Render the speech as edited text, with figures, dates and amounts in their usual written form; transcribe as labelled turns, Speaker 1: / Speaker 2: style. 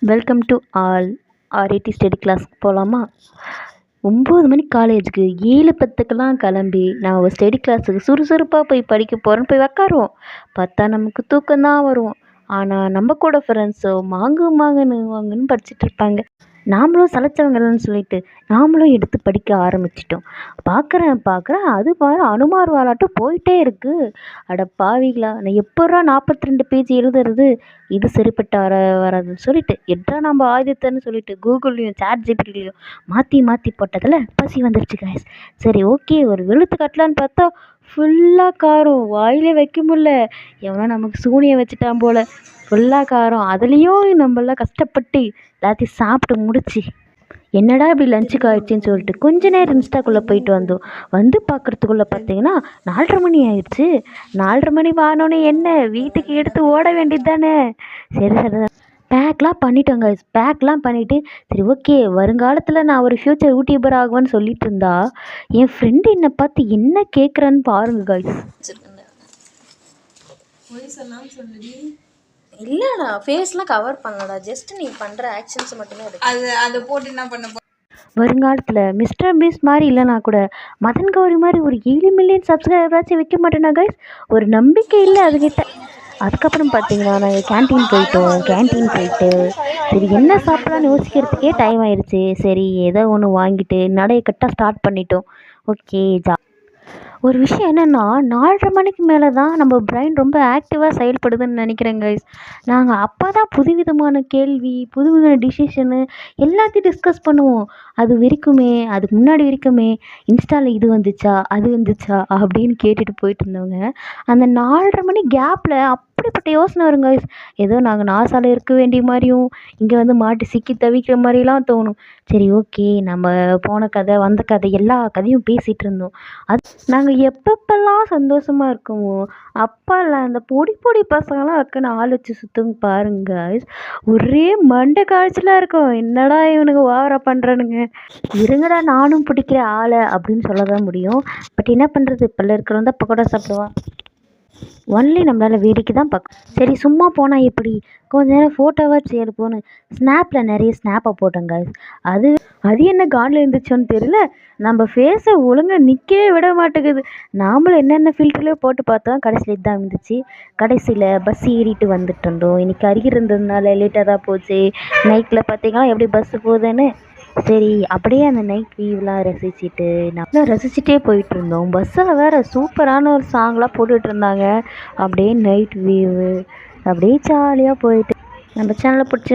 Speaker 1: Welcome to all RIT study கிளாஸ்க்கு போகலாமா? 9 மணிக்கு காலேஜுக்கு 7:10க்கெல்லாம் கிளம்பி நான் ஒரு ஸ்டடி கிளாஸுக்கு சுறுசுறுப்பாக போய் படிக்க போகிறேன்னு போய் உக்காருவோம். பார்த்தா நமக்கு தூக்கம்தான் வரும். ஆனால் நம்ம கூட ஃப்ரெண்ட்ஸோ மாங்குன்னு படிச்சுட்டு இருப்பாங்க. நாமளும் சலைச்சவங்கன்னு சொல்லிட்டு நாமளும் எடுத்து படிக்க ஆரம்பிச்சிட்டோம். பார்க்குறேன் அது பாரு அனுமார் வாலாட்டம் போயிட்டே இருக்குது. அட பாவிகளா, நான் எப்பட்றா 42 பேஜ் எழுதுறது? இது சரிப்பட்டு வராதுன்னு சொல்லிட்டு எட்ரா நம்ம ஆயுதத்தைன்னு சொல்லிட்டு கூகுள்லேயும் சாட் ஜிபிடிலையும் மாற்றி போட்டதில் பசி வந்துருச்சு கைஸ். சரி ஓகே, ஒரு வெளுத்து கட்டலான்னு பார்த்தா ஃபுல்லாக காரம், வாயிலே வைக்க முடியல. எவனோ நமக்கு சூனியம் வச்சுட்டான் போல். ஃபுல்லாக காரம், அதுலேயும் நம்மளாம் கஷ்டப்பட்டு எல்லாத்தையும் சாப்பிட்டு முடிச்சு என்னடா இப்படி லஞ்சுக்கு ஆயிடுச்சின்னு சொல்லிட்டு கொஞ்ச நேரம் இன்ஸ்டாக்குள்ளே போயிட்டு வந்தோம். வந்து பார்க்குறதுக்குள்ளே பார்த்தீங்கன்னா 4:30 மணி ஆயிடுச்சு. 4:30 மணி வானோடனே என்ன வீட்டுக்கு எடுத்து ஓட வேண்டியது தானே. சரி பேக்லாம் பண்ணிட்டோங்க. பேக்லாம் பண்ணிவிட்டு சரி ஓகே, வருங்காலத்தில் நான் ஒரு ஃப்யூச்சர் யூடியூபர் ஆகுவேன்னு சொல்லிட்டு இருந்தா என் ஃப்ரெண்டு என்னை பார்த்து என்ன கேட்குறான்னு பாருங்க கைஸ்.
Speaker 2: இல்லடா, ஃபேஸ்லாம் கவர் பண்ணலடா, ஜஸ்ட் நீ பண்ற ஆக்ஷன்ஸ் மட்டுமே
Speaker 3: அது அதை போட்டு என்ன பண்ண
Speaker 1: வருங்காலத்தில் மிஸ்டர் பீஸ்ட் மாதிரி இல்லைனா கூட மதன் கௌரி மாதிரி ஒரு 7 மில்லியன் சப்ஸ்கிரைபராச்சும் வைக்க மாட்டேனா கைஸ். ஒரு நம்பிக்கை இல்லை அதுக்கிட்ட. அதுக்கப்புறம் பார்த்தீங்கன்னா நாங்கள் கேன்டீன் போயிட்டு சரி என்ன சாப்பிட்லான்னு யோசிக்கிறதுக்கே டைம் ஆயிடுச்சு. சரி ஏதோ ஒன்று வாங்கிட்டு நடைய கட்ட ஸ்டார்ட் பண்ணிட்டோம். ஓகே ஒரு விஷயம் என்னென்னா 4:30 மணிக்கு மேலே தான் நம்ம பிரெயின் ரொம்ப ஆக்டிவாக செயல்படுதுன்னு நினைக்கிறேன் கைஸ். நாங்கள் அப்போ தான் புதுவிதமான கேள்வி, புதுவிதமான டிசிஷனு எல்லாத்தையும் டிஸ்கஸ் பண்ணுவோம். அதுக்கு முன்னாடி வரைக்குமே இன்ஸ்டாவில் இது வந்துச்சா அது வந்துச்சா அப்படின்னு கேட்டுட்டு போயிட்டு இருந்தவங்க அந்த 4:30 மணி கேப்பில் அப்படிப்பட்ட யோசனை வரும் கைஸ். ஏதோ நாங்கள் நாசாவில் இருக்க வேண்டிய மாதிரியும் இங்கே வந்து மாட்டி சிக்கி தவிக்கிற மாதிரிலாம் தோணும். சரி ஓகே, நம்ம போன கதை வந்த கதை எல்லா கதையும் பேசிகிட்டு இருந்தோம். அது நாங்கள் எப்பப்பெல்லாம் சந்தோஷமாக இருக்கோமோ அப்போல்லாம் அந்த பொடி பசங்களாம் இருக்குன்னு ஆள் வச்சு சுற்றுங்க பாருங்க கைஸ். ஒரே மண்டை காய்ச்சலாக இருக்கும். என்னடா இவனுங்க ஓவரா பண்ணுறானுங்க, இருங்கடா நானும் பிடிக்கிற ஆளை அப்படின்னு சொல்ல தான் முடியும். பட் என்ன பண்ணுறது, இப்போல்லாம் இருக்கிறவங்க தான் பக்கோடா சாப்பிடுவான். ஒன்லி நம்மளால் வேடிக்கை தான் பார்க்க. சரி சும்மா போனால் எப்படி, கொஞ்ச நேரம் ஃபோட்டோவாச்சு எடுப்போன்னு ஸ்னாப்பில் நிறைய ஸ்னாப்பை போட்டோங்க. அது என்ன காண்டில் இருந்துச்சோன்னு தெரியல, நம்ம ஃபேஸை ஒழுங்காக நிற்கவே விட மாட்டேங்குது. நாமளும் என்னென்ன ஃபில்டர்லேயோ போட்டு பார்த்தோம், கடைசியில் இதுதான் இருந்துச்சு. கடைசியில் பஸ் ஏறிட்டு வந்துட்டு இருந்தோம். இன்றைக்கி அருகில் இருந்ததுனால லேட்டாக தான் போச்சு. நைட்டில் பார்த்தீங்கன்னா எப்படி பஸ்ஸு போகுதுன்னு. சரி அப்படியே அந்த நைட் வியூலாம் ரசிச்சுட்டே போயிட்டு இருந்தோம். பஸ்ஸில் வேறு சூப்பரான ஒரு சாங்லாம் போட்டுட்டு இருந்தாங்க. அப்படியே நைட் வியூவு அப்படியே ஜாலியாக போயிட்டு நம்ம சேனலை பிடிச்சி